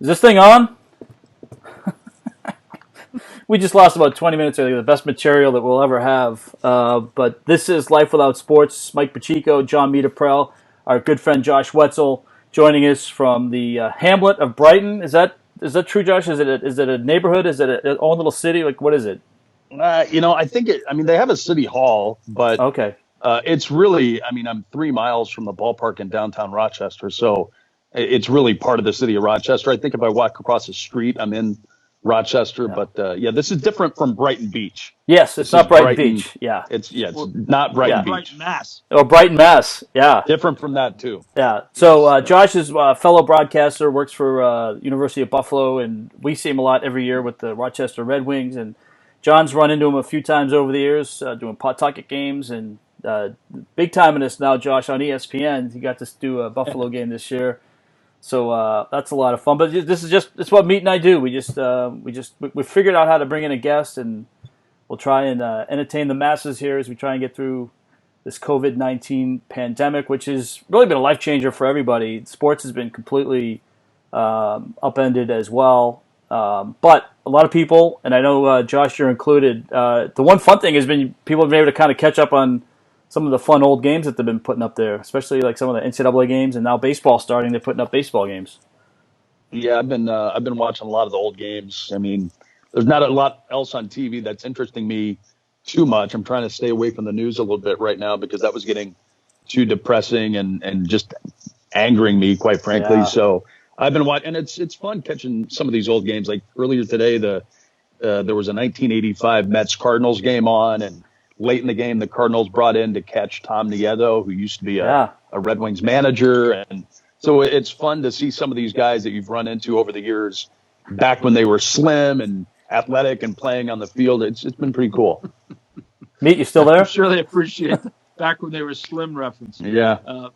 Is this thing on? We just lost about 20 minutes earlier, the best material that we'll ever have. But this is Life Without Sports. Mike Pacheco, John Meterparel, our good friend Josh Whetzel, joining us from the hamlet of Brighton. Is that true, Josh? Is it a neighborhood? Is it an own little city? Like, what is it? I think they have a city hall, but okay. It's really, I'm 3 miles from the ballpark in downtown Rochester, so it's really part of the city of Rochester. I think if I walk across the street, I'm in Rochester, but this is different from Brighton Beach. Yes, it's not Brighton Beach. Yeah, it's not Brighton Beach. Brighton, Mass. Oh, Brighton, Mass. Yeah, different from that too. Yeah. So Josh is a fellow broadcaster, works for University of Buffalo, and we see him a lot every year with the Rochester Red Wings. And John's run into him a few times over the years, doing Pawtucket games, and big time in this now, Josh, on ESPN. He got to do a Buffalo game this year. So that's a lot of fun. But it's what Meet and I do. We figured out how to bring in a guest, and we'll try and entertain the masses here as we try and get through this COVID-19 pandemic, which has really been a life changer for everybody. Sports has been completely upended as well. But a lot of people, and I know Josh, you're included. The one fun thing has been people have been able to kind of catch up on some of the fun old games that they've been putting up there, especially like some of the NCAA games, and now baseball starting. They're putting up baseball games. Yeah, I've been watching a lot of the old games. There's not a lot else on TV that's interesting me too much. I'm trying to stay away from the news a little bit right now because that was getting too depressing and just angering me, quite frankly. Yeah. So I've been watching, and it's fun catching some of these old games. Like earlier today, there was a 1985 Mets Cardinals game on, and late in the game, the Cardinals brought in to catch Tom Nieto, who used to be a Red Wings manager. And so it's fun to see some of these guys that you've run into over the years back when they were slim and athletic and playing on the field. It's been pretty cool. Meet, you still there? I'm sure they appreciate the back when they were slim reference. Yeah.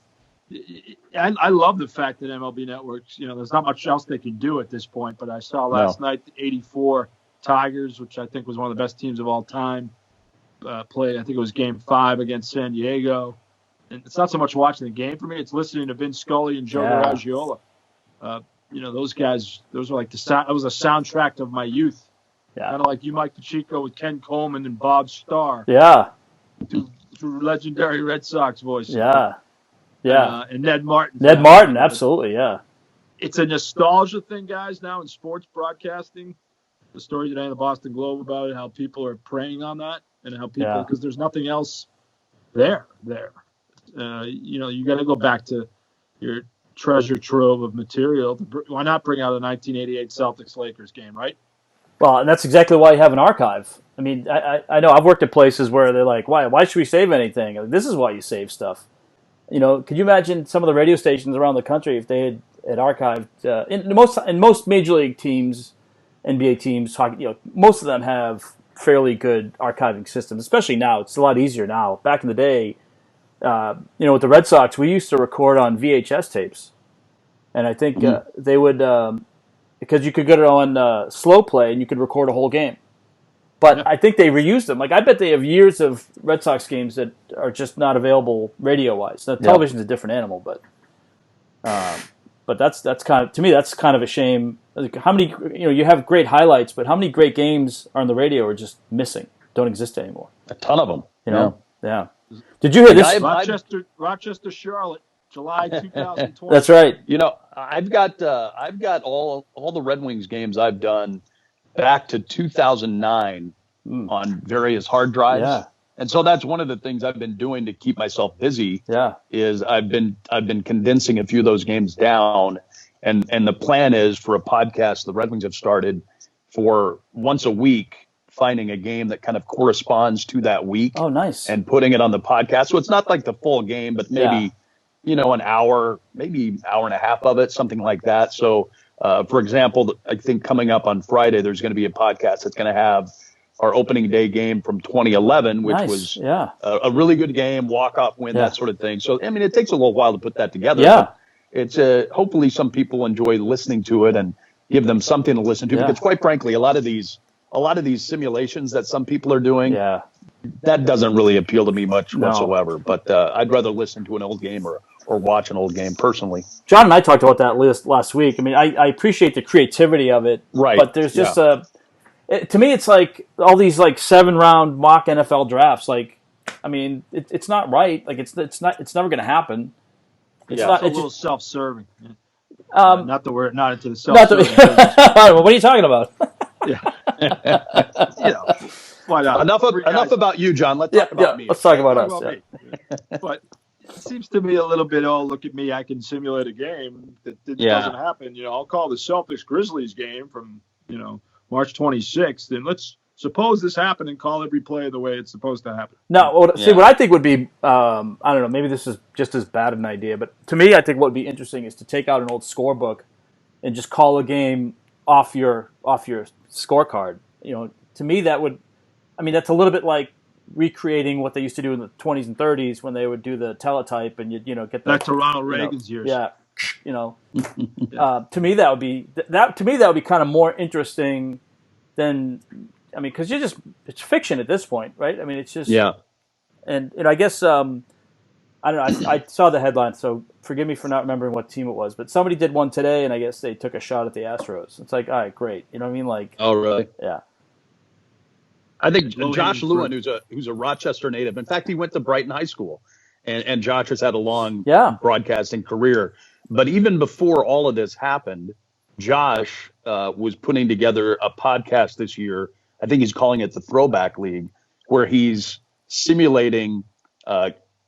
I love the fact that MLB Networks, there's not much else they can do at this point, but I saw last night the 84 Tigers, which I think was one of the best teams of all time, played. I think it was Game 5 against San Diego. And it's not so much watching the game for me; it's listening to Vin Scully and Joe Garagiola. Those guys; those were like that was a soundtrack of my youth. Yeah. Kind of like you, Mike Pacheco, with Ken Coleman and Bob Starr. Yeah. Through legendary Red Sox voice. Yeah. Yeah. And Ned Martin. Ned Martin, absolutely, yeah. It's a nostalgia thing, guys, now in sports broadcasting. The story today in the Boston Globe about it, how people are preying on that, and how people, because there's nothing else there. You got to go back to your treasure trove of material. Why not bring out a 1988 Celtics-Lakers game, right? Well, and that's exactly why you have an archive. I mean, I know I've worked at places where they're like, why should we save anything? This is why you save stuff. Could you imagine some of the radio stations around the country if they had archived in most major league teams, NBA teams, hockey, most of them have fairly good archiving systems, especially now. It's a lot easier now. Back in the day, with the Red Sox, we used to record on VHS tapes. And I think they would, because you could get it on slow play and you could record a whole game. But I think they reused them. Like, I bet they have years of Red Sox games that are just not available radio-wise. Now, television's a different animal, but that's kind of, to me, that's kind of a shame. Like, how many, you have great highlights, but how many great games on the radio are just missing, don't exist anymore? A ton of them. Yeah. Did you hear this? Rochester, Charlotte, July 2020. That's right. I've got all the Red Wings games I've done back to 2009 on various hard drives. Yeah. And so that's one of the things I've been doing to keep myself busy. Yeah. Is I've been condensing a few of those games down, and the plan is for a podcast the Red Wings have started for once a week, finding a game that kind of corresponds to that week. Oh, nice. And putting it on the podcast. So it's not like the full game, but maybe an hour, maybe hour and a half of it, something like that. So for example, I think coming up on Friday, there's going to be a podcast that's going to have our opening day game from 2011, which was a really good game, walk-off win, that sort of thing. So, it takes a little while to put that together. Yeah. It's hopefully some people enjoy listening to it and give them something to listen to. Because quite frankly, a lot of these simulations that some people are doing, that doesn't really appeal to me much whatsoever. But I'd rather listen to an old game or or watch an old game personally. John and I talked about that last week. I mean, I appreciate the creativity of it, Right? But there's just to me, it's like all these like 7-round mock NFL drafts. Like, I mean, it's not right. Like, it's never going to happen. It's a little self-serving. Not that we're not into the self-serving. What are you talking about? Yeah. Why not? Enough about you, John. Let's talk about me. Let's talk about us. Me. But it seems to me a little bit, look at me, I can simulate a game that doesn't happen. I'll call the Celtics-Grizzlies game from, March 26th, and let's suppose this happened and call every play the way it's supposed to happen. No, see, what I think would be, I don't know, maybe this is just as bad an idea, but to me, I think what would be interesting is to take out an old scorebook and just call a game off your scorecard. To me, that would, I mean, that's a little bit like recreating what they used to do in the 20s and 30s when they would do the teletype and get back to Ronald Reagan's years. Yeah, to me that would be kind of more interesting than, I mean, because it's fiction at this point, right? I mean, it's just and I guess I don't know. I saw the headline, so forgive me for not remembering what team it was, but somebody did one today, and I guess they took a shot at the Astros. It's like, all right, great. You know what I mean? Like, oh, really? Yeah. I think Josh Lewin, who's a Rochester native. In fact, he went to Brighton High School, and Josh has had a long broadcasting career. But even before all of this happened, Josh was putting together a podcast this year. I think he's calling it the Throwback League, where he's simulating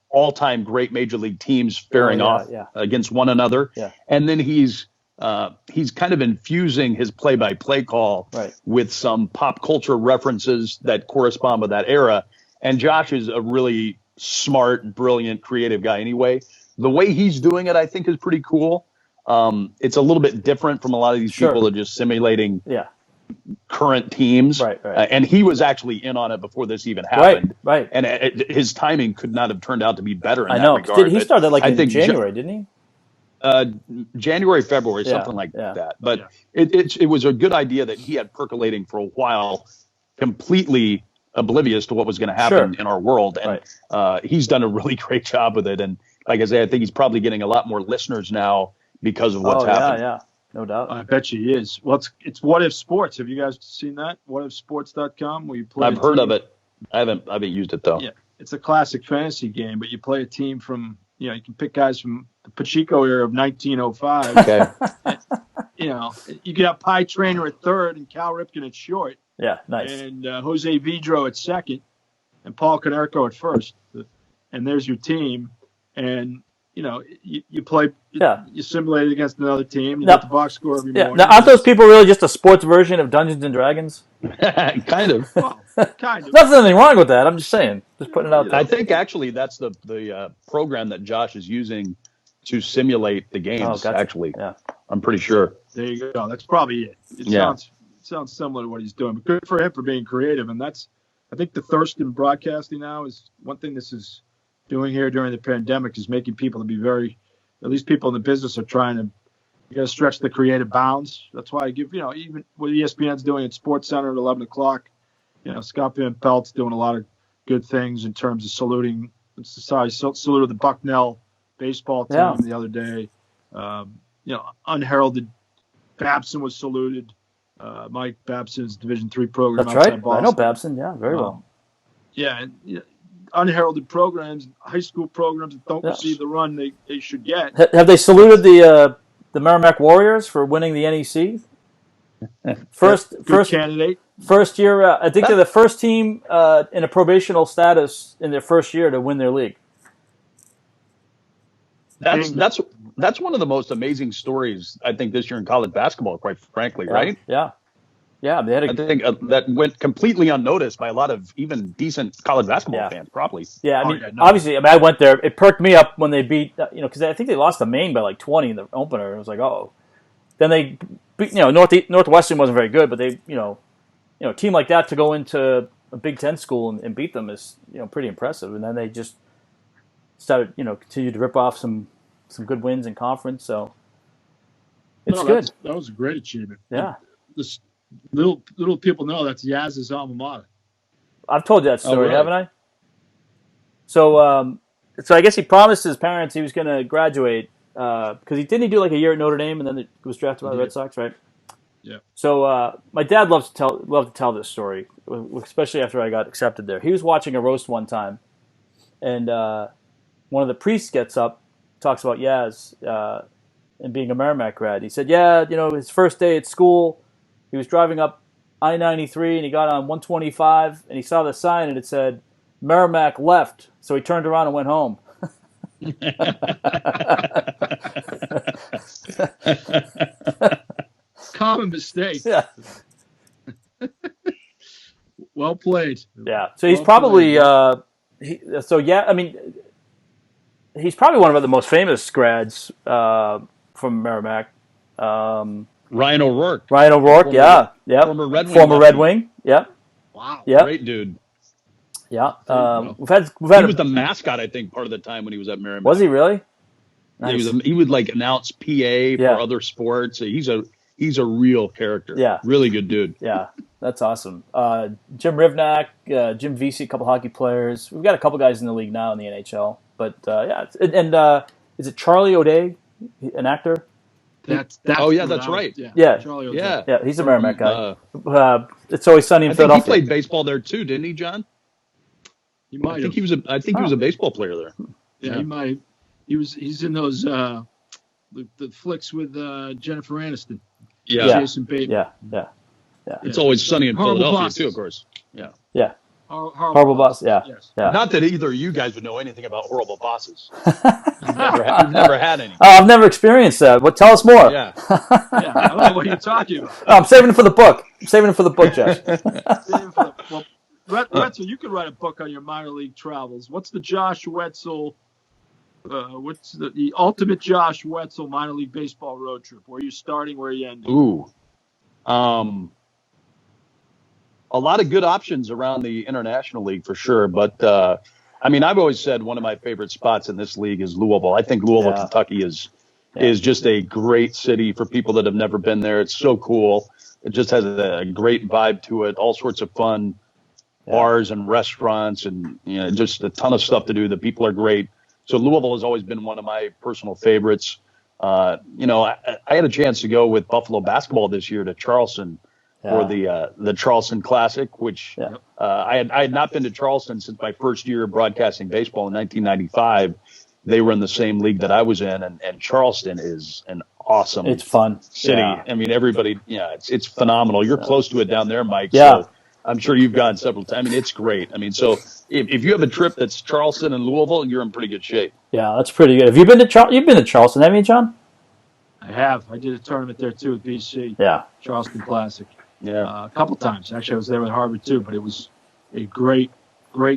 all-time great major league teams faring off against one another. Yeah. And then he's kind of infusing his play-by-play call with some pop culture references that correspond with that era. And Josh is a really smart, brilliant, creative guy anyway. The way he's doing it, I think, is pretty cool. It's a little bit different from a lot of these people that are just simulating current teams. Right. And he was actually in on it before this even happened. Right. And his timing could not have turned out to be better in I know. that regard. He started like in January, didn't he? January, February, something like that. But it was a good idea that he had percolating for a while, completely oblivious to what was going to happen in our world. And he's done a really great job with it. And like I say, I think he's probably getting a lot more listeners now because of what's happened. Yeah, no doubt. I bet you he is. Well, it's What If Sports. Have you guys seen that? WhatIfSports.com, where you play. I've heard of it. I haven't used it though. Yeah, it's a classic fantasy game, but you play a team from, you can pick guys from the Pacheco era of 1905. Okay. You could have Pie Trainer at third and Cal Ripken at short. Yeah, nice. And Jose Vidro at second and Paul Konerko at first. And there's your team. And, you play, you simulate it against another team. You get the box score every morning. Now, aren't those people really just a sports version of Dungeons and Dragons? Kind of. Well, kind of. Nothing wrong with that. I'm just saying. Just putting it out there. I think actually that's the program that Josh is using to simulate the games. Oh, gotcha. Actually, yeah, I'm pretty sure. There you go. That's probably it. It sounds similar to what he's doing, but good for him for being creative. And I think the thirst in broadcasting now is one thing this is doing here during the pandemic is making people to be at least people in the business are trying to, you got to stretch the creative bounds. That's why I give, even what ESPN's doing at Sports Center at 11 o'clock, Scott Van Pelt's doing a lot of good things in terms of saluting. Saluted the Bucknell baseball team the other day. Unheralded Babson was saluted. Mike Babson's Division III program. That's right. Boston. I know Babson. Yeah, very well. Yeah, and unheralded programs, high school programs that don't receive the run they should get. Have they saluted the Merrimack Warriors for winning the NEC? First candidate. First year. I think they're the first team in a probational status in their first year to win their league. That's one of the most amazing stories I think this year in college basketball, quite frankly, right? Yeah. They had I think that went completely unnoticed by a lot of even decent college basketball fans, probably. Yeah, obviously, I went there. It perked me up when they beat, because I think they lost to Maine by like 20 in the opener. It was like, oh. Then they beat, Northwestern wasn't very good, but they, a team like that to go into a Big Ten school and beat them is, pretty impressive. And then they just started, continued to rip off some good wins in conference. So it's good. That was a great achievement. Yeah. This little people know that's Yaz's alma mater. I've told you that story, haven't I? So So I guess he promised his parents he was going to graduate because he didn't do like a year at Notre Dame and then he was drafted by the Red Sox, right? Yeah. So my dad loved to tell this story, especially after I got accepted there. He was watching a roast one time, and one of the priests gets up, talks about Yaz and being a Merrimack grad. He said, his first day at school, he was driving up I-93 and he got on 125 and he saw the sign and it said Merrimack left, so he turned around and went home. Common mistake. Yeah. Well played. Yeah. So he's probably he's probably one of the most famous grads from Merrimack. Ryan O'Rourke. Yeah. Former Red Wing. Yeah. Wow. Yeah. Great dude. Yeah. We've had he was the mascot, I think, part of the time when he was at Merrimack. Was he really? Nice. He would like announce PA for other sports. He's a real character. Yeah. Really good dude. Yeah. That's awesome. Jim Rivnak, Jim Vesey, a couple hockey players. We've got a couple guys in the league now in the NHL. But is it Charlie O'Day, an actor? That's right. Yeah. Charlie O'Day. Yeah, he's a Merrimack guy. It's Always Sunny in Philadelphia. He played baseball there too, didn't he, John? He might. I think he was a baseball player there. Yeah, he might. He's in those the flicks with Jennifer Aniston. Yeah. Jason Bateman. Yeah. It's Always Sunny in Philadelphia Bosses. too, of course. Yeah. Yeah. Horrible Boss. Yeah. Yes. Yeah. Not that either of you guys would know anything about horrible bosses. You've never had any. Oh, I've never experienced that. But tell us more. Yeah. I don't know what you're talking about. Oh, I'm saving it for the book. Josh. Whetzel, you could write a book on your minor league travels. What's the Josh Whetzel? What's the ultimate Josh Whetzel minor league baseball road trip? Where are you starting? Where are you ending? Ooh. A lot of good options around the International League for sure. But, I've always said one of my favorite spots in this league is Louisville. I think Louisville, Kentucky is just a great city for people that have never been there. It's so cool. It just has a great vibe to it, all sorts of fun bars and restaurants and just a ton of stuff to do. The people are great. So Louisville has always been one of my personal favorites. I had a chance to go with Buffalo basketball this year to Charleston for the Charleston Classic, which I had not been to Charleston since my first year of broadcasting baseball in 1995. They were in the same league that I was in, and Charleston is an awesome It's fun city. Yeah. Everybody, it's phenomenal. You're close to it down there, Mike. Yeah. So I'm sure you've gone several times. It's great. So if you have a trip that's Charleston and Louisville, you're in pretty good shape. Yeah, that's pretty good. Have you been to You've been to Charleston, haven't you, John? I have. I did a tournament there too with BC. Yeah. Charleston Classic. Yeah. A couple times. Actually, I was there with Harvard too, but it was a great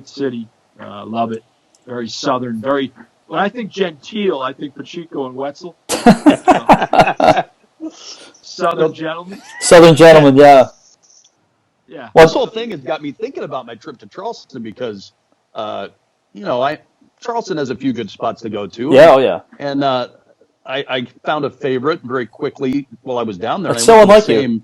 city. Love it. Very southern. When I think genteel, I think Pacheco and Whetzel. Southern gentlemen. Southern gentlemen, yeah. Yeah. Well, this whole thing has got me thinking about my trip to Charleston because, Charleston has a few good spots to go to. Yeah, oh yeah. And I found a favorite very quickly while I was down there. That's so unlike you.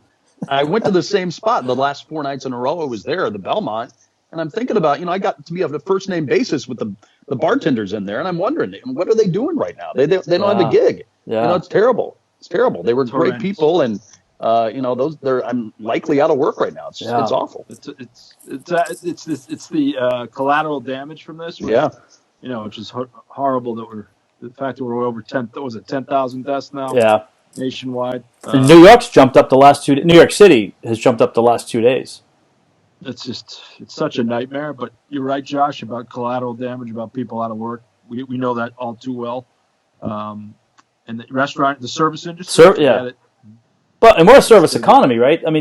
I went to the same spot the last 4 nights in a row I was there, the Belmont. And I'm thinking about, I got to be on a first name basis with the bartenders in there. And I'm wondering, what are they doing right now? They don't have a gig. Yeah. It's terrible. It's terrible. They were great people. And, I'm likely out of work right now. It's awful. It's the collateral damage from this. Which is horrible the fact that we're over 10,000 deaths now. Yeah. Nationwide. New York City has jumped up the last 2 days. It's such a nightmare, but you're right, Josh, about collateral damage, about people out of work. We know that all too well. And the service industry. And we're a service economy, right? Some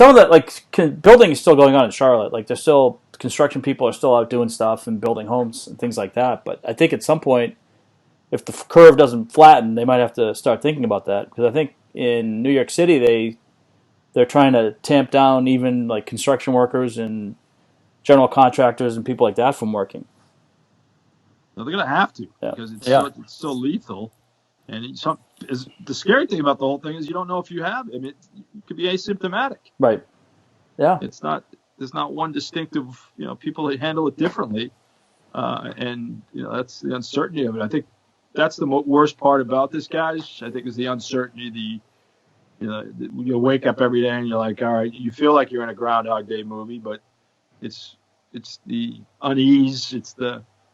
of that, building is still going on in Charlotte. Like, there's still construction people are still out doing stuff and building homes and things like that. But I think at some point, if the curve doesn't flatten, they might have to start thinking about that. Because I think in New York City, they're trying to tamp down even like construction workers and general contractors and people like that from working. No, they're going to have to because it's so lethal. And the scary thing about the whole thing is you don't know if you have it. It could be asymptomatic. Right. Yeah. There's not one distinctive, people that handle it differently. And that's the uncertainty of it. I think that's the worst part about this, guys. I think is the uncertainty. You wake up every day and you're like, all right, you feel like you're in a Groundhog Day movie, but it's the unease.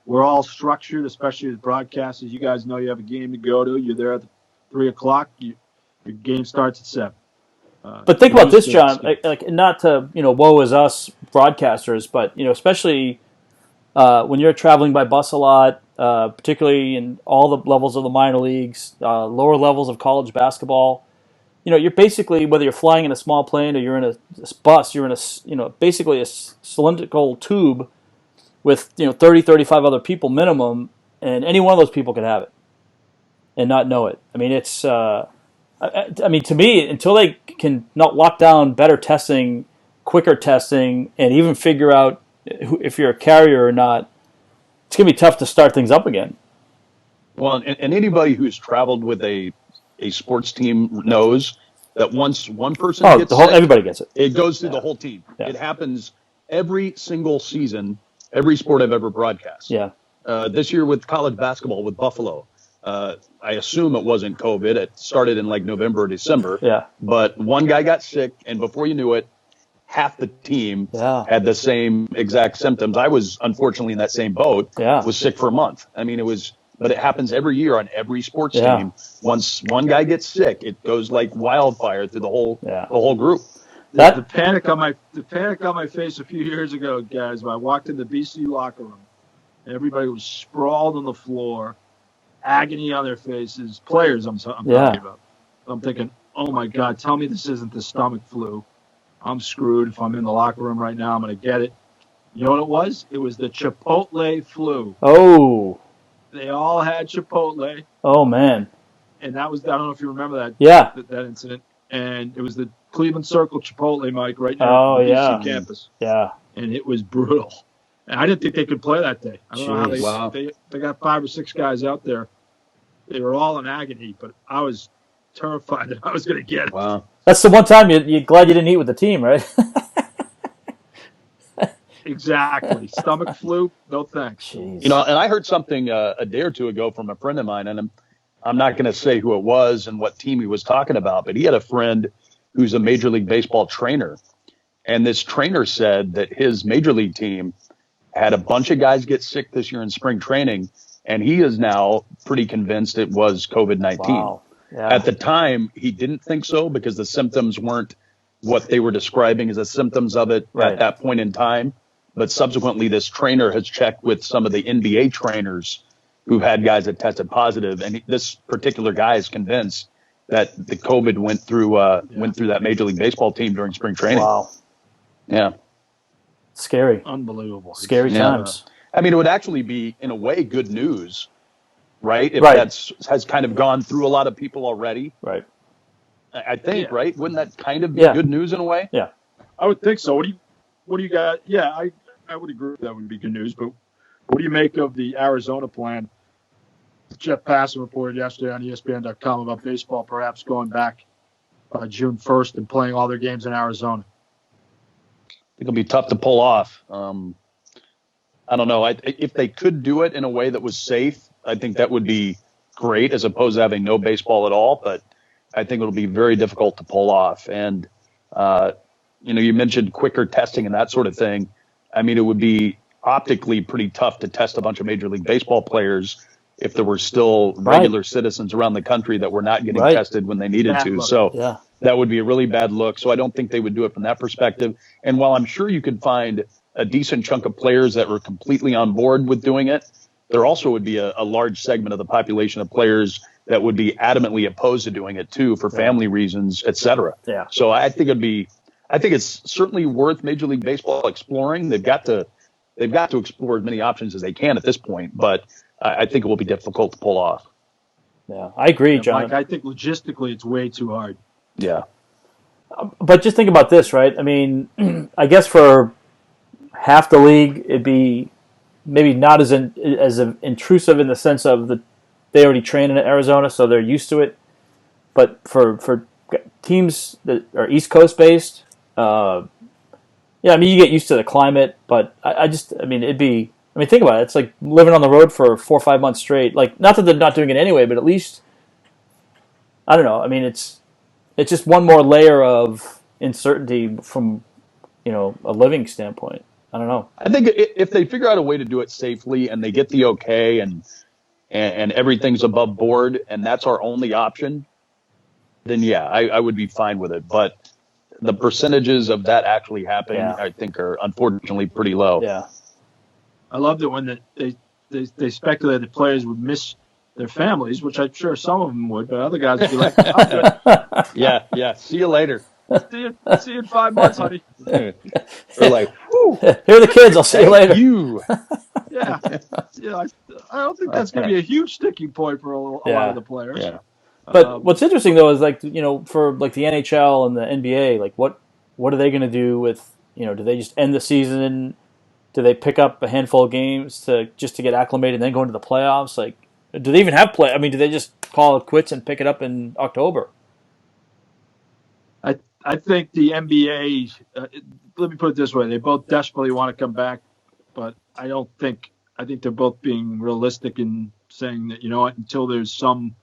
We're all structured, especially as broadcasters. You guys know you have a game to go to. You're there at 3:00. Your game starts at 7. But think about this, John. Like not to woe is us broadcasters, but especially when you're traveling by bus a lot, particularly in all the levels of the minor leagues, lower levels of college basketball. You're basically, whether you're flying in a small plane or you're in a bus, you're in basically a cylindrical tube with 30, 35 other people minimum, and any one of those people could have it and not know it. I mean, it's to me, until they can not lock down better testing, quicker testing, and even figure out if you're a carrier or not, it's going to be tough to start things up again. Well, and anybody who's traveled with a sports team knows that once one person gets sick, everybody gets it. It goes through the whole team. Yeah. It happens every single season, every sport I've ever broadcast. Yeah. This year with college basketball with Buffalo, I assume it wasn't COVID. It started in like November or December. Yeah. But one guy got sick, and before you knew it, half the team had the same exact symptoms. I was unfortunately in that same boat. Yeah. Was sick for a month. I mean, but it happens every year on every sports team. Once one guy gets sick, it goes like wildfire through the whole group. The panic on my face a few years ago, guys, when I walked in the BC locker room, everybody was sprawled on the floor, agony on their faces. Players, I'm talking about. I'm thinking, oh my God, tell me this isn't the stomach flu. I'm screwed. If I'm in the locker room right now, I'm going to get it. You know what it was? It was the Chipotle flu. Oh. They all had Chipotle. Oh, man. And that was, I don't know if you remember that. Yeah. That incident. And it was the Cleveland Circle Chipotle, Mike, right near the BC campus. Yeah. And it was brutal. And I didn't think they could play that day. I don't know how they got 5 or 6 guys out there. They were all in agony, but I was terrified that I was going to get it. Wow. That's the one time you're glad you didn't eat with the team, right? Exactly. Stomach flu, no thanks. Jeez. And I heard something a day or two ago from a friend of mine, and I'm not going to say who it was and what team he was talking about, but he had a friend who's a Major League Baseball trainer, and this trainer said that his Major League team had a bunch of guys get sick this year in spring training, and he is now pretty convinced it was COVID-19. Wow. Yeah. At the time, he didn't think so because the symptoms weren't what they were describing as the symptoms of it at that point in time. But subsequently, this trainer has checked with some of the NBA trainers who've had guys that tested positive, and this particular guy is convinced that the COVID went through that Major League Baseball team during spring training. Wow. Yeah. Scary. Unbelievable. Scary times. I mean, it would actually be, in a way, good news, right? If that has kind of gone through a lot of people already. Right. I think, right? Wouldn't that kind of be good news in a way? Yeah. I would think so. What do you got? Yeah, I would agree that would be good news, but what do you make of the Arizona plan? Jeff Passan reported yesterday on ESPN.com about baseball perhaps going back June 1st and playing all their games in Arizona. I think it'll be tough to pull off. I don't know. If they could do it in a way that was safe, I think that would be great as opposed to having no baseball at all. But I think it'll be very difficult to pull off. And, you mentioned quicker testing and that sort of thing. I mean, it would be optically pretty tough to test a bunch of Major League Baseball players if there were still regular citizens around the country that were not getting tested when they needed to. So that would be a really bad look. So I don't think they would do it from that perspective. And while I'm sure you could find a decent chunk of players that were completely on board with doing it, there also would be a large segment of the population of players that would be adamantly opposed to doing it too for family reasons, et cetera. Yeah. So I think it's certainly worth Major League Baseball exploring. They've got to explore as many options as they can at this point, but I think it will be difficult to pull off. Yeah, I agree, John. Mike, I think logistically it's way too hard. Yeah. But just think about this, right? I mean, I guess for half the league, it'd be maybe not as intrusive in the sense of they already train in Arizona, so they're used to it. But for teams that are East Coast based, you get used to the climate. But it'd be I mean, think about it. It's like living on the road for 4 or 5 months straight. Like, not that they're not doing it anyway, but at least, I don't know. I mean, it's just one more layer of uncertainty from, a living standpoint. I don't know. I think if they figure out a way to do it safely and they get the okay and everything's above board and that's our only option, then yeah, I would be fine with it. But the percentages of that actually happening, I think, are unfortunately pretty low. Yeah. I loved it when they speculated that players would miss their families, which I'm sure some of them would, but other guys would be like, I'm good. Yeah. See you later. See you in 5 months, honey. They're like, whew. Here are the kids. I'll see you later. Yeah. I don't think that's going to be a huge sticking point for a lot of the players. Yeah. But what's interesting though is for like the NHL and the NBA, like what are they going to do with do they just end the season? Do they pick up a handful of games to get acclimated and then go into the playoffs? Like, do they even have play? I mean, do they just call it quits and pick it up in October? I think the NBA. Let me put it this way: they both desperately want to come back, but I think they're both being realistic in saying that until there's some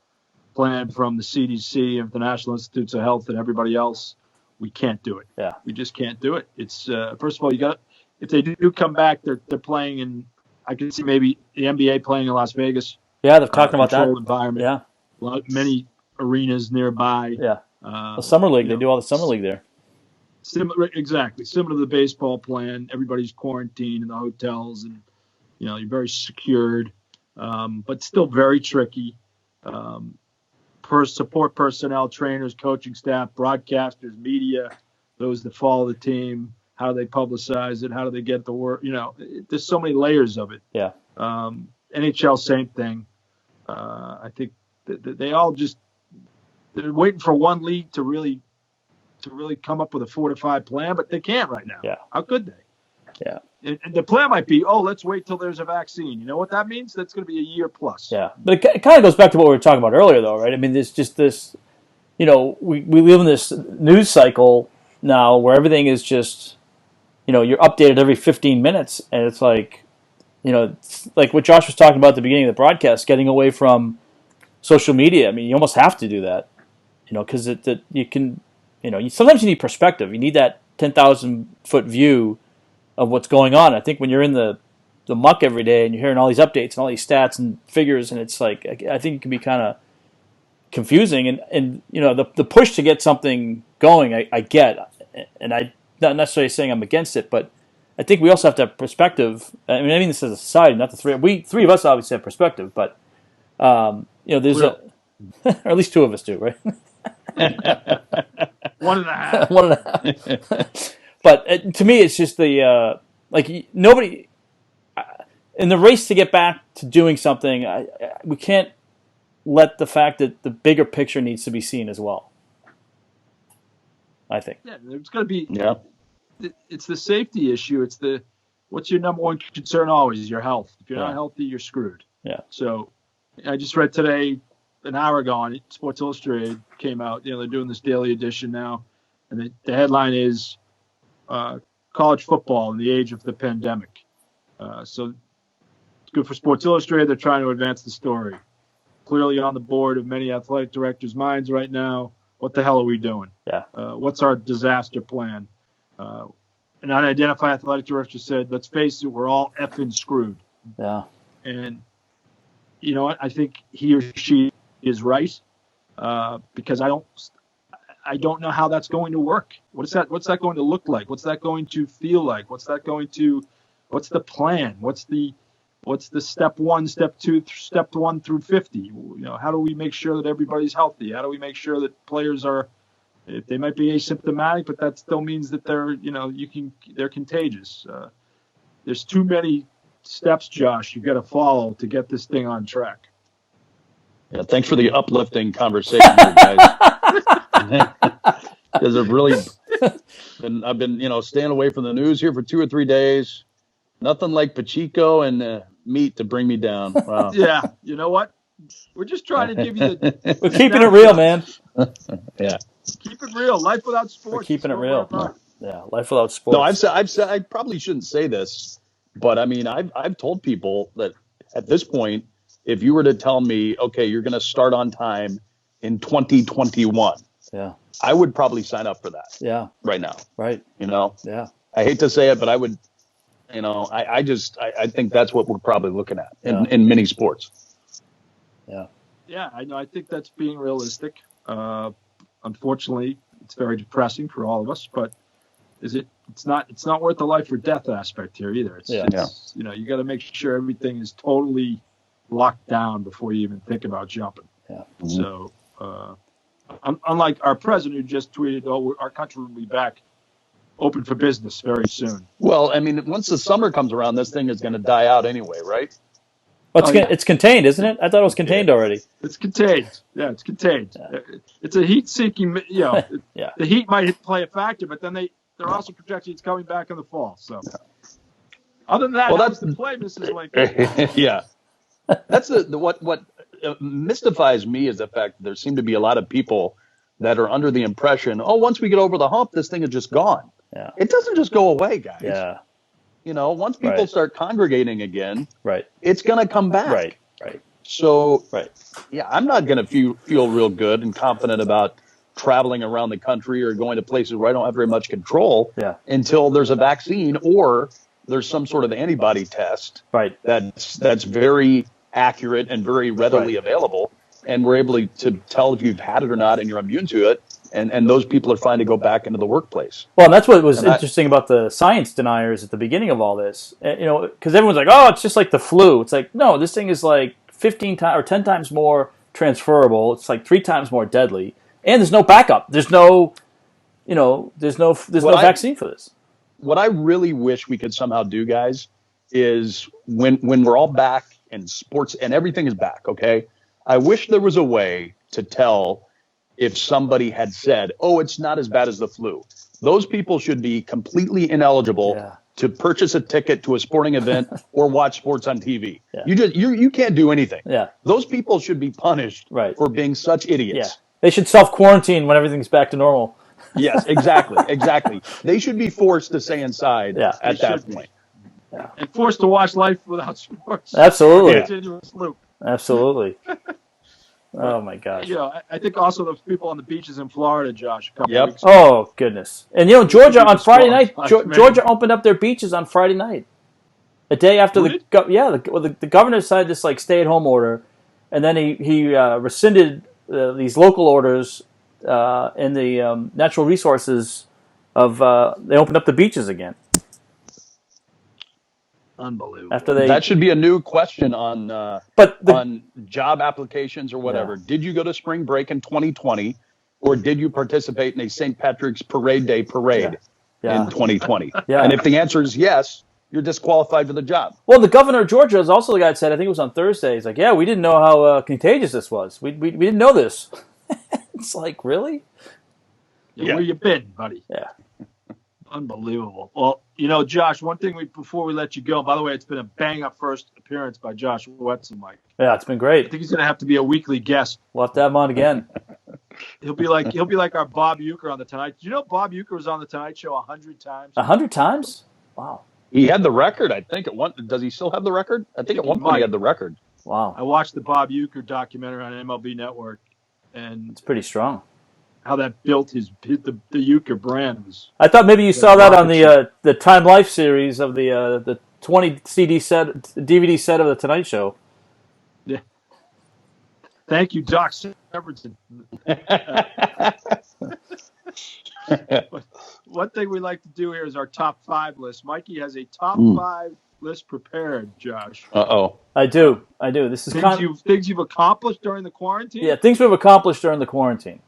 plan from the CDC and the National Institutes of Health and everybody else, we can't do it. Yeah, we just can't do it. It's first of all, if they do come back, they're playing in. I can see maybe the NBA playing in Las Vegas. Yeah, they're talking about that environment. Yeah, many arenas nearby. Yeah, the summer league. They do all the summer league there. Exactly, similar to the baseball plan. Everybody's quarantined in the hotels, and you're very secured, but still very tricky. Support personnel, trainers, coaching staff, broadcasters, media, those that follow the team. How do they publicize it? How do they get the word? There's so many layers of it. Yeah. NHL, same thing. I think they all they're waiting for one league to really come up with a fortified plan, but they can't right now. Yeah. How could they? Yeah. And the plan might be, let's wait till there's a vaccine. You know what that means? That's going to be a year plus. Yeah. But it kind of goes back to what we were talking about earlier, though, right? I mean, there's just this, we live in this news cycle now where everything is just, you're updated every 15 minutes. And it's like, it's like what Josh was talking about at the beginning of the broadcast, getting away from social media. I mean, you almost have to do that, because you can, sometimes you need perspective. You need that 10,000-foot view of what's going on. I think when you're in the muck every day and you're hearing all these updates and all these stats and figures, and it's like, I think it can be kind of confusing. And the push to get something going, I get, and I'm not necessarily saying I'm against it, but I think we also have to have perspective. I mean this as a society, not the three of us obviously have perspective, but there's or at least two of us do, right? 1.5. 1.5. But to me, it's just the nobody in the race to get back to doing something. We can't let the fact that the bigger picture needs to be seen as well. I think. Yeah, there's going to be. Yeah. It's the safety issue. What's your number one concern always? Your health. If you're not healthy, you're screwed. Yeah. So, I just read today, an hour ago, on Sports Illustrated came out. They're doing this daily edition now, and the headline is. College football in the age of the pandemic. So it's good for Sports Illustrated. They're trying to advance the story. Clearly on the board of many athletic directors' minds right now, what the hell are we doing? Yeah. What's our disaster plan? An unidentified athletic director said, let's face it, we're all effing screwed. Yeah. And, I think he or she is right because I don't know how that's going to work. What's that going to look like? What's that going to feel like? What's the plan? What's the step 1, step 2, step 1 through 50? How do we make sure that everybody's healthy? How do we make sure that players they might be asymptomatic, but that still means that they're contagious. There's too many steps, Josh, you've got to follow to get this thing on track. Yeah. Thanks for the uplifting conversation, here, guys. Because I've been staying away from the news here for 2 or 3 days. Nothing like Pacheco and meat to bring me down. Wow. Yeah, you know what? We're just trying to give you we're keeping it real, man. Yeah, keep it real. Life without sports. We're keeping it real. Yeah, life without sports. No, I've said I probably shouldn't say this, But I mean, I've told people that at this point, if you were to tell me, okay, you're going to start on time in 2021, Yeah. I would probably sign up for that. Yeah. Right now. Right. Yeah. I hate to say it, but I would. I think that's what we're probably looking at in many sports. Yeah. Yeah, I know. I think that's being realistic. Unfortunately, it's very depressing for all of us, but it's not worth the life or death aspect here either. It's you got to make sure everything is totally locked down before you even think about jumping. Yeah. So, unlike our president who just tweeted, our country will be back open for business very soon. Well, I mean, once the summer comes around, this thing is going to die out anyway, right? Well, it's contained, isn't it? I thought it was contained already. It's contained. Yeah, it's contained. Yeah. It's a heat-seeking. The heat might play a factor, but then they're also projecting it's coming back in the fall. So, other than that, that's the play, Mrs. Lincoln. Yeah, that's what mystifies me is the fact that there seem to be a lot of people that are under the impression, once we get over the hump, this thing is just gone. Yeah, it doesn't just go away, guys. Yeah. Once people start congregating again, it's going to come back. Right. So, yeah, I'm not going to feel real good and confident about traveling around the country or going to places where I don't have very much control until there's a vaccine or there's some sort of antibody test that's very accurate and very readily available, and we're able to tell if you've had it or not and you're immune to it. And those people are fine to go back into the workworkplace. Well, and that's what was interesting about the science deniers at the beginning of all this. Because everyone's like, it's just like the flu. It's like, no, this thing is like 15 times or 10 times more transferable. It's like 3 times more deadly. And there's no backup. There's no vaccine for this. What I really wish we could somehow do, guys, is when we're all back and sports and everything is back, okay? I wish there was a way to tell if somebody had said, it's not as bad as the flu. Those people should be completely ineligible to purchase a ticket to a sporting event or watch sports on TV. Yeah. You can't do anything. Yeah. Those people should be punished for being such idiots. Yeah. They should self-quarantine when everything's back to normal. Yes, exactly. They should be forced to stay inside at that point. Yeah. And forced to watch life without sports. Absolutely. Continuous loop. Absolutely. Oh my gosh! I think also the people on the beaches in Florida, Josh. A couple weeks ago. Oh goodness! And Georgia on Friday night. Georgia opened up their beaches on Friday night, a day after the governor decided this stay-at-home order, and then he rescinded these local orders in the natural resources of they opened up the beaches again. Unbelievable. That should be a new question on on job applications or whatever. Did you go to spring break in 2020, or did you participate in a St. Patrick's Parade Day parade in 2020? And if the answer is yes, you're disqualified for the job. Well, the governor of Georgia is also the guy that said, I think it was on Thursday, he's like, we didn't know how contagious this was. We didn't know this. It's like, really? Where you been, buddy? Yeah. Unbelievable. Well, Josh, one thing before we let you go, by the way, it's been a bang-up first appearance by Josh Whetzel, Mike. Yeah, it's been great. I think he's going to have to be a weekly guest. We'll have to have him on again. He'll be like our Bob Uecker on the Tonight. Do you know Bob Uecker was on the Tonight Show 100 times? 100 times? Wow. He had the record, I think. Does he still have the record? I think at one point he had the record. Wow. I watched the Bob Uecker documentary on MLB Network, and it's pretty strong. How that built the Uecker brand. I thought maybe you saw that on the Time Life series of the 20 DVD set of the Tonight Show. Yeah. Thank you, Doc Severinsen. One thing we like to do here is our top 5 list. Mikey has a top 5 list prepared, Josh. Uh-oh. I do. This is things you've accomplished during the quarantine? Yeah, things we've accomplished during the quarantine.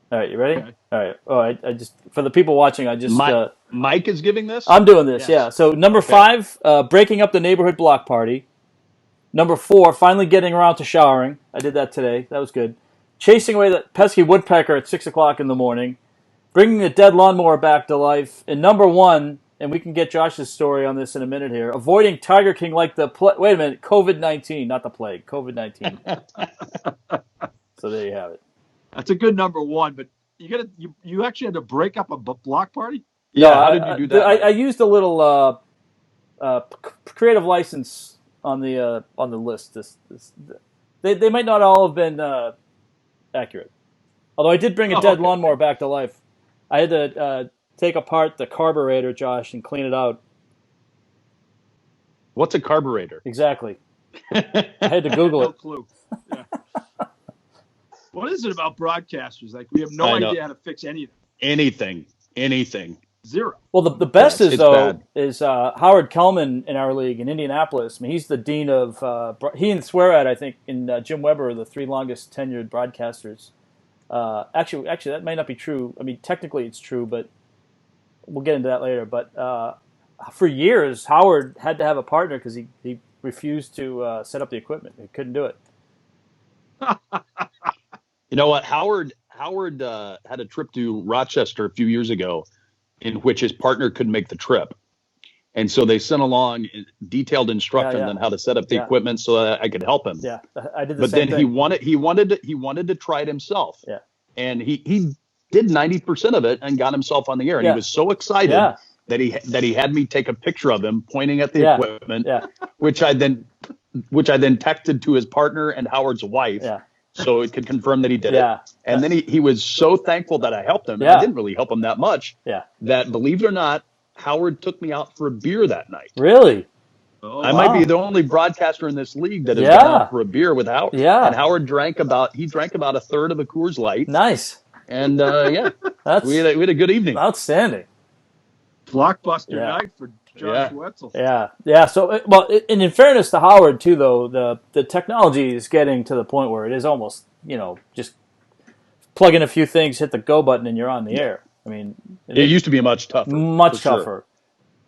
All right, you ready? Okay. All right. Oh, I just for the people watching, Mike is giving this? I'm doing this, yeah. So number 5, breaking up the neighborhood block party. Number 4, finally getting around to showering. I did that today. That was good. Chasing away the pesky woodpecker at 6 o'clock in the morning. Bringing the dead lawnmower back to life. And number 1, and we can get Josh's story on this in a minute here, avoiding Tiger King like the wait a minute, COVID-19, not the plague, COVID-19. So there you have it. That's a good number 1, but you actually had to break up a block party? Yeah, how did you do that? I used a little creative license on the list. They might not all have been accurate. Although I did bring a dead lawnmower back to life. I had to take apart the carburetor, Josh, and clean it out. What's a carburetor? Exactly. I had to Google it. No clue. Yeah. What is it about broadcasters? Like, we have no idea how to fix anything. Anything. Zero. Well, the best is Howard Kellman in our league in Indianapolis. I mean, he's the dean of he and Swearad, I think, and Jim Weber are the 3 longest tenured broadcasters. Actually, that might not be true. I mean, technically it's true, but we'll get into that later. But for years, Howard had to have a partner because he refused to set up the equipment. He couldn't do it. You know what? Howard had a trip to Rochester a few years ago in which his partner couldn't make the trip. And so they sent along detailed instructions on how to set up the equipment so that I could help him. Yeah, I did the but same then thing. he wanted to try it himself. Yeah. And he did 90% of it and got himself on the air. And he was so excited that he had me take a picture of him pointing at the equipment, which I then texted to his partner and Howard's wife. Yeah. So it could confirm that he did it. And then he was so thankful that I helped him. Yeah. I didn't really help him that much. Yeah. That, believe it or not, Howard took me out for a beer that night. Really? I might be the only broadcaster in this league that has gone out for a beer with Howard. Yeah. And Howard drank about a third of a Coors Light. Nice. And we had a good evening. Outstanding. Blockbuster night for Josh Whetzel. Yeah. So, and in fairness to Howard too, though, the technology is getting to the point where it is almost, just plug in a few things, hit the go button, and you're on the air. I mean, it used to be much tougher. Much tougher. Sure.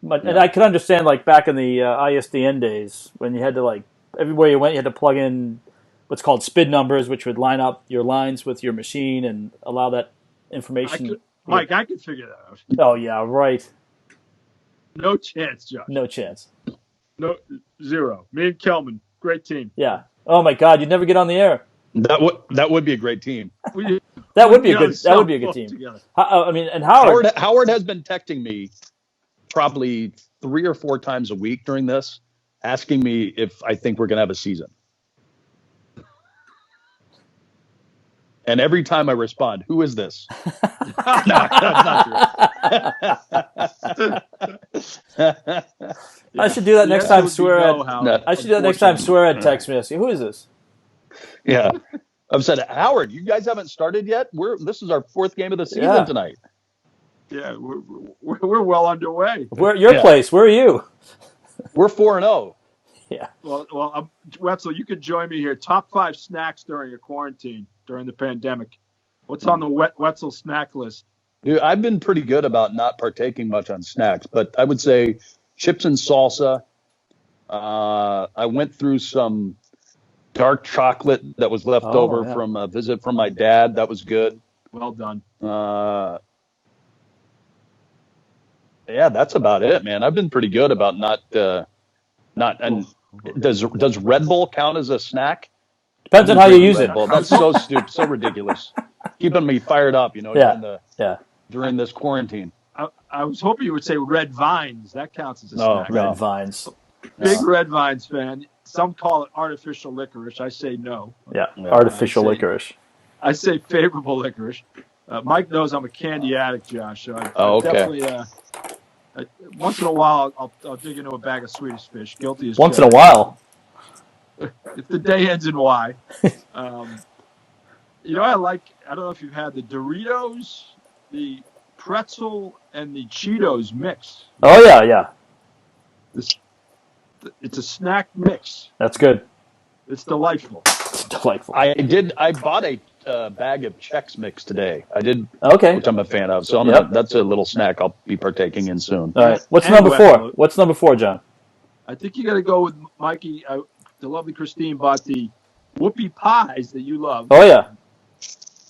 But and I could understand, like, back in the ISDN days when you had to, like, everywhere you went, you had to plug in what's called SPID numbers, which would line up your lines with your machine and allow that information. Mike, I could figure that out. Oh yeah, right. No chance, Josh. No chance. No, zero. Me and Kelman, great team. Yeah. Oh my God, you'd never get on the air. That would be a great team. That would be a good team. Together. I mean, and Howard has been texting me probably 3 or 4 times a week during this, asking me if I think we're going to have a season. And every time I respond, who is this? No, that's not true. I should do that next time Swearad. I should do that next time Swearad texts me. I say, who is this? Yeah. I've said, Howard, you guys haven't started yet? This is our 4th game of the season tonight. Yeah, we're well underway. We're at your place. Where are you? We're 4-0. Yeah. Well, Whetzel, you could join me here. Top 5 snacks during a quarantine, during the pandemic. What's on the Whetzel snack list? Dude, I've been pretty good about not partaking much on snacks, but I would say chips and salsa. I went through some dark chocolate that was left over from a visit from my dad. That was good. Well done. Yeah, that's about it, man. I've been pretty good about not. And does Red Bull count as a snack? Depends on how you use it. That's so stupid, so ridiculous. Keeping me fired up, during this quarantine. I was hoping you would say Red Vines. That counts as a snack. Red Vines. Big Red Vines fan. Some call it artificial licorice. I say no. Yeah, artificial licorice. I say favorable licorice. Mike knows I'm a candy addict, Josh. So definitely. Once in a while, I'll dig into a bag of Swedish fish. Guilty as once in a while. If the day ends in Y. I don't know if you've had the Doritos, the pretzel, and the Cheetos mix. Oh, yeah. It's a snack mix. That's good. It's delightful. I bought a bag of Chex Mix today. I did. Okay. Which I'm a fan of. So that's a little snack I'll be partaking in soon. All right. What's number 4? What's number 4, John? I think you got to go with Mikey. The lovely Christine bought the whoopie pies that you love. Oh yeah.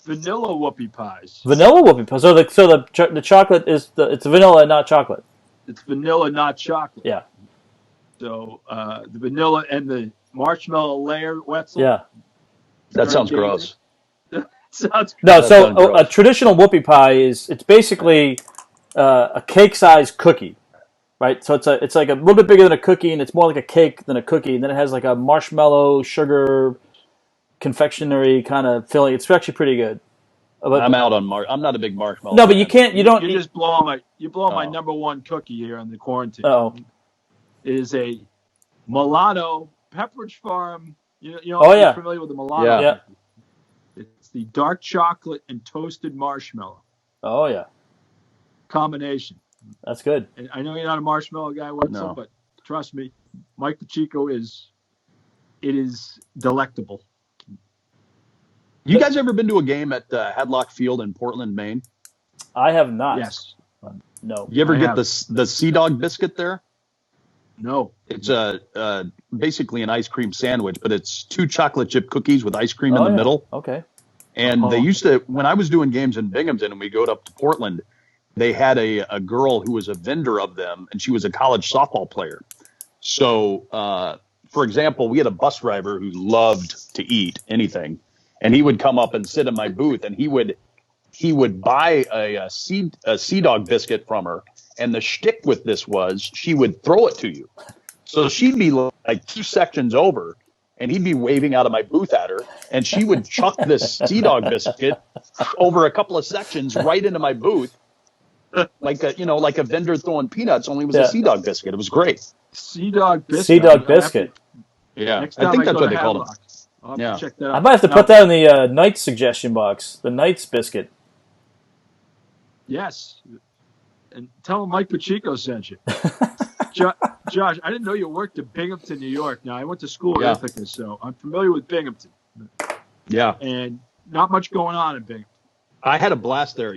Vanilla whoopie pies. Vanilla whoopie pies. So the chocolate is it's vanilla, not chocolate. It's vanilla, not chocolate. Yeah. So the vanilla and the marshmallow layer, Whetzel. Yeah. That sounds gross. A traditional whoopie pie it's basically a cake-sized cookie, right? So it's like a little bit bigger than a cookie, and it's more like a cake than a cookie. And then it has like a marshmallow, sugar, confectionery kind of filling. It's actually pretty good. But, I'm out on I'm not a big marshmallow. No, but you can't. You don't. You just blow my number one cookie here on the quarantine. Oh, it is a Milano Pepperidge Farm. Oh, yeah. You're familiar with the Milano? Yeah. It's the dark chocolate and toasted marshmallow Oh yeah. combination. That's good. And I know you're not a marshmallow guy, Whetzel, but trust me, Mike Pacheco is delectable. You guys ever been to a game at Hadlock Field in Portland, Maine? I have not. Yes. No. You ever get the Sea Dog biscuit there? No. It's basically an ice cream sandwich, but it's 2 chocolate chip cookies with ice cream in the middle. Okay. And they used to, when I was doing games in Binghamton and we go up to Portland, they had a girl who was a vendor of them, and she was a college softball player. So, for example, we had a bus driver who loved to eat anything, and he would come up and sit in my booth, and he would buy a Sea Dog biscuit from her, and the shtick with this was she would throw it to you. So she'd be like 2 sections over, and he'd be waving out of my booth at her, and she would chuck this Sea Dog biscuit over a couple of sections right into my booth, like a vendor throwing peanuts. Only it was a Sea Dog biscuit. It was great. Sea Dog biscuit. Sea Dog biscuit. Yeah, I think that's what they called them. I'll have to check that out. I might have to put that in the Knights suggestion box. The Knights biscuit. Yes, and tell him Mike Pacheco sent you. Josh, I didn't know you worked at Binghamton, New York. Now, I went to school at Ithaca, so I'm familiar with Binghamton. Yeah. And not much going on in Binghamton. I had a blast there.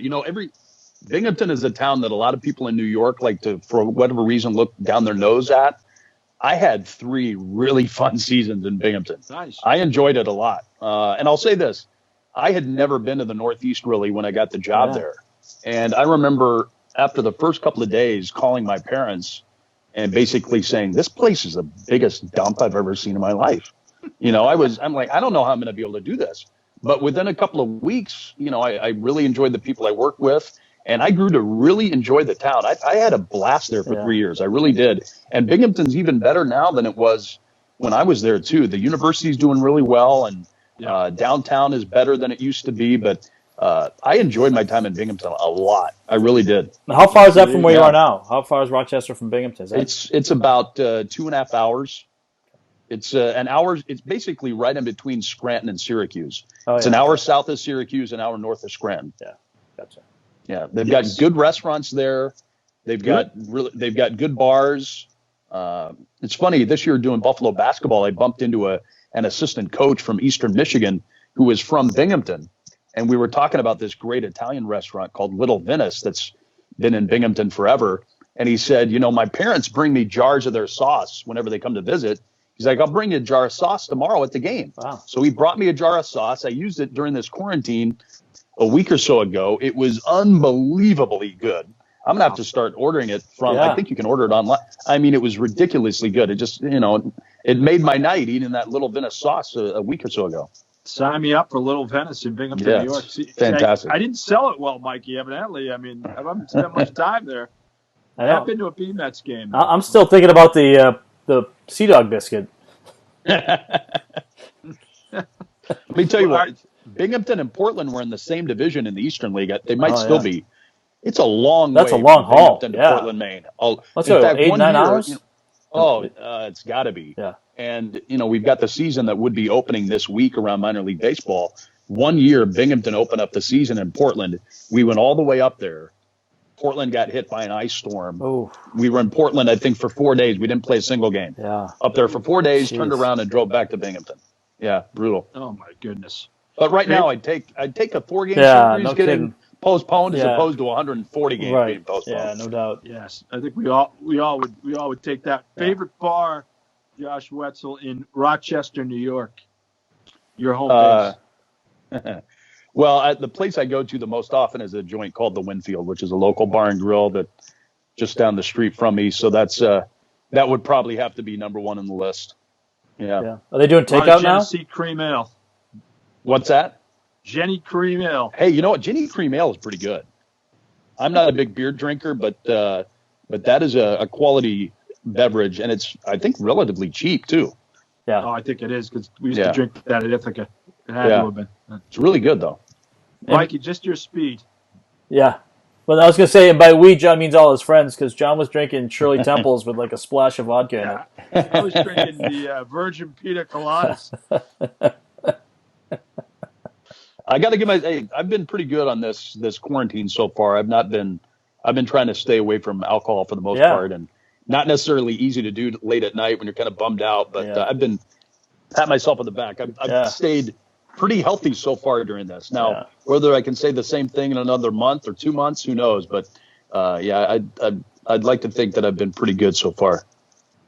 Binghamton is a town that a lot of people in New York like to, for whatever reason, look down their nose at. I had 3 really fun seasons in Binghamton. Nice. I enjoyed it a lot. And I'll say this. I had never been to the Northeast, really, when I got the job there. And I remember after the first couple of days calling my parents and basically saying, this place is the biggest dump I've ever seen in my life. I'm like, I don't know how I'm going to be able to do this. But within a couple of weeks, I really enjoyed the people I worked with, and I grew to really enjoy the town. I had a blast there for 3 years. I really did. And Binghamton's even better now than it was when I was there, too. The university's doing really well, and downtown is better than it used to be. But I enjoyed my time in Binghamton a lot. I really did. Now, how far is that from where you are now? How far is Rochester from Binghamton? It's about 2.5 hours. It's an hour. It's basically right in between Scranton and Syracuse. It's an hour south of Syracuse, an hour north of Scranton. Yeah, gotcha. Yeah, they've got good restaurants there. They've got good bars. It's funny, this year doing Buffalo basketball, I bumped into an assistant coach from Eastern Michigan who was from Binghamton, and we were talking about this great Italian restaurant called Little Venice that's been in Binghamton forever. And he said, my parents bring me jars of their sauce whenever they come to visit. He's like, I'll bring you a jar of sauce tomorrow at the game. Wow. So he brought me a jar of sauce. I used it during this quarantine a week or so ago. It was unbelievably good. I'm going to have to start ordering it from, I think you can order it online. I mean, it was ridiculously good. It just, it made my night eating that Little Venice sauce a week or so ago. Sign me up for Little Venice in Binghamton, New York. Fantastic. I didn't sell it well, Mikey, evidently. I mean, I haven't spent much time there. I have been to a B-Mets game. I'm still thinking about the Sea Dog biscuit. Let me tell you what, Binghamton and Portland were in the same division in the Eastern League. They might still be. It's a long way. That's a long haul. Binghamton to Portland, Maine. Let's go 8-9 hours. It's got to be. Yeah. And we've got the season that would be opening this week around minor league baseball. One year, Binghamton opened up the season in Portland. We went all the way up there. Portland got hit by an ice storm. Oh. We were in Portland, I think, for 4 days. We didn't play a single game. Yeah. Up there for 4 days, turned around and drove back to Binghamton. Yeah, brutal. Oh my goodness. But right now, I'd take a 4-game series getting postponed as Yeah. opposed to 140 games being postponed. Yeah, no doubt. Yes, I think we all would take that. Favorite bar, Josh Whetzel, in Rochester, New York. Your home base. Well, the place I go to the most often is a joint called the Winfield, which is a local bar and grill that just down the street from me. So that's that would probably have to be number one on the list. Yeah. Are they doing takeout now? Genesee Cream Ale. What's that? Jenny Cream Ale. Hey, you know what? Jenny Cream Ale is pretty good. I'm not a big beer drinker, but but that is a quality beverage, and it's, I think, relatively cheap too. Yeah. Oh, I think it is because we used to drink that at Ithaca. It had to have been. It's really good though. Mikey, just your speed. Yeah. Well, I was going to say, and by we, John means all his friends, because John was drinking Shirley Temples with like a splash of vodka in it. I was drinking the Virgin Pina Coladas. I got to give I've been pretty good on this quarantine so far. I've been trying to stay away from alcohol for the most part, and not necessarily easy to do late at night when you're kind of bummed out. But I've been pat myself on the back. I've stayed pretty healthy so far during this. Now, whether I can say the same thing in another month or 2 months, who knows? But I'd like to think that I've been pretty good so far.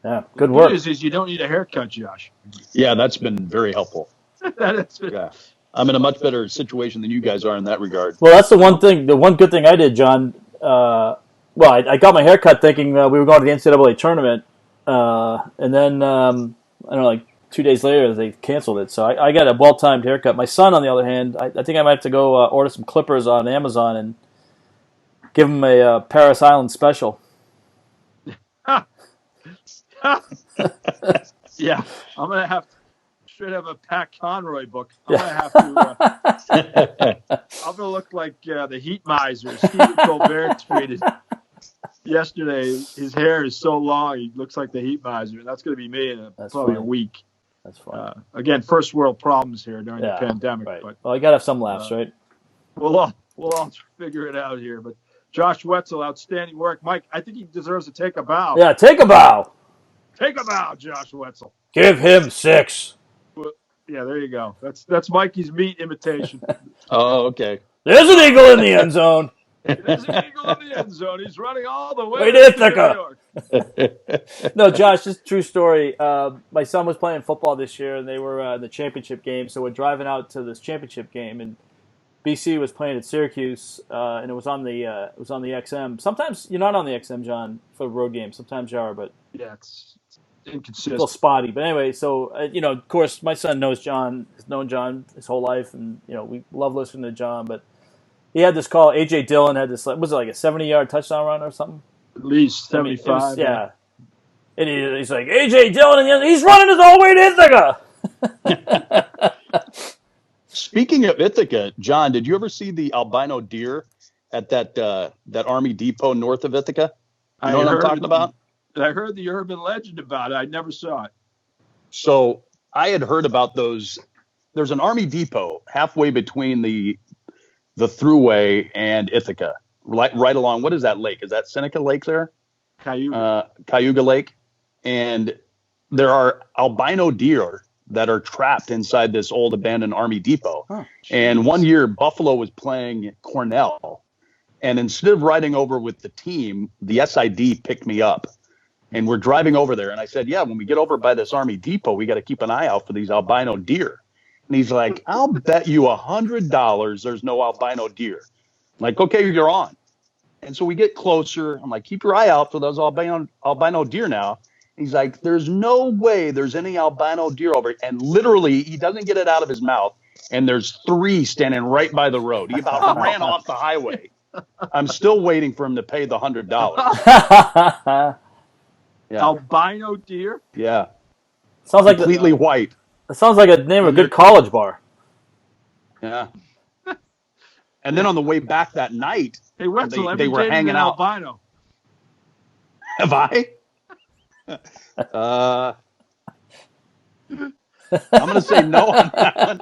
Yeah, good work. The good news is you don't need a haircut, Josh. Yeah, that's been very helpful. Yeah. I'm in a much better situation than you guys are in that regard. Well, that's the one thing. The one good thing I did, John. I got my haircut thinking we were going to the NCAA tournament, and then I don't know, like 2 days later they canceled it. So I got a well-timed haircut. My son, on the other hand, I think I might have to go order some clippers on Amazon and give him a Paris Island special. Yeah, I'm gonna have to. Should have a Pat Conroy book. I'm gonna have to. I'm gonna look like the Heat miser. Stephen Colbert tweeted yesterday. His hair is so long, he looks like the Heat miser. That's gonna be me in probably a week. That's fine. Again, first world problems here during the pandemic. Right. But I gotta have some laughs, right? We'll all figure it out here. But Josh Whetzel, outstanding work. Mike, I think he deserves to take a bow. Yeah, take a bow. Take a bow, Josh Whetzel. Give him 6. Yeah, there you go. That's Mikey's meat imitation. Oh, okay. There's an eagle in the end zone. There's an eagle in the end zone. He's running all the way Wait, to Ithaca. No, Josh, this is a true story. My son was playing football this year, and they were in the championship game. So we're driving out to this championship game, and BC was playing at Syracuse, and it was on the XM. Sometimes you're not on the XM, John, for road games. Sometimes you are, but it's a inconsistent. little spotty. But anyway, so of course, my son knows John. Has known John his whole life, and we love listening to John. But he had this call. A.J. Dillon had this. Was it like a 70-yard touchdown run or something? At least 75. Yeah. And he's like, A.J. Dillon, and he's running his whole way to Ithaca. Speaking of Ithaca, John, did you ever see the albino deer at that Army depot north of Ithaca? You know what I'm talking about? I heard the urban legend about it. I never saw it. So I had heard about those. There's an Army depot halfway between the Thruway and Ithaca, right along. What is that lake? Is that Seneca Lake there? Cayuga Lake. And there are albino deer that are trapped inside this old abandoned Army depot. Oh, and one year Buffalo was playing Cornell. And instead of riding over with the team, the SID picked me up. And we're driving over there. And I said, when we get over by this Army depot, we got to keep an eye out for these albino deer. And he's like, I'll bet you $100 there's no albino deer. I'm like, okay, you're on. And so we get closer. I'm like, keep your eye out for those albino deer now. He's like, there's no way there's any albino deer over it. And literally, he doesn't get it out of his mouth. And there's 3 standing right by the road. He about ran off the highway. I'm still waiting for him to pay the $100. Yeah. Albino deer? Yeah. Sounds like completely white. That sounds like a name of a good college bar. Yeah. And then on the way back that night, hey, Whetzel, they were hanging out. Albino. Have I? I'm going to say no on that one.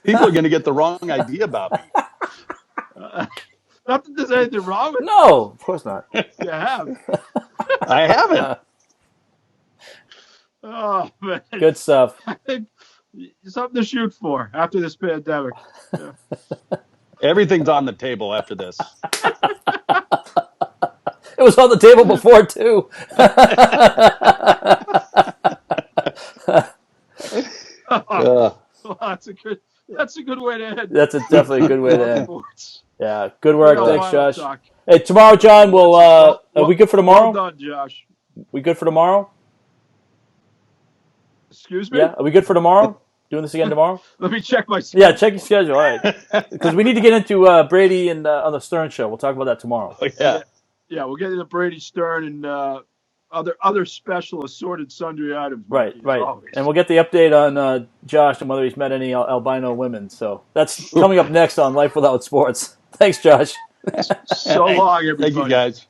People are going to get the wrong idea about me. Not that there's anything wrong with it. No, of course not. You have. I haven't. Oh, man. Good stuff. I think something to shoot for after this pandemic. Yeah. Everything's on the table after this. It was on the table before, too. Well, that's a good way to end. That's definitely a good way to end. Yeah, good work. Thanks, Josh. Talk. Hey, tomorrow, John, we'll are we good for tomorrow? Well done, Josh. We good for tomorrow? Excuse me? Yeah, are we good for tomorrow? doing this again tomorrow? Let me check my schedule. Yeah, check your schedule. All right, because we need to get into Brady and on the Stern show. We'll talk about that tomorrow. Oh, yeah. Yeah, we'll get into Brady, Stern, and other special assorted sundry items. Right, Mikey, right. always. And we'll get the update on Josh and whether he's met any albino women. So that's coming up next on Life Without Sports. Thanks, Josh. So long, everybody. Thank you, guys.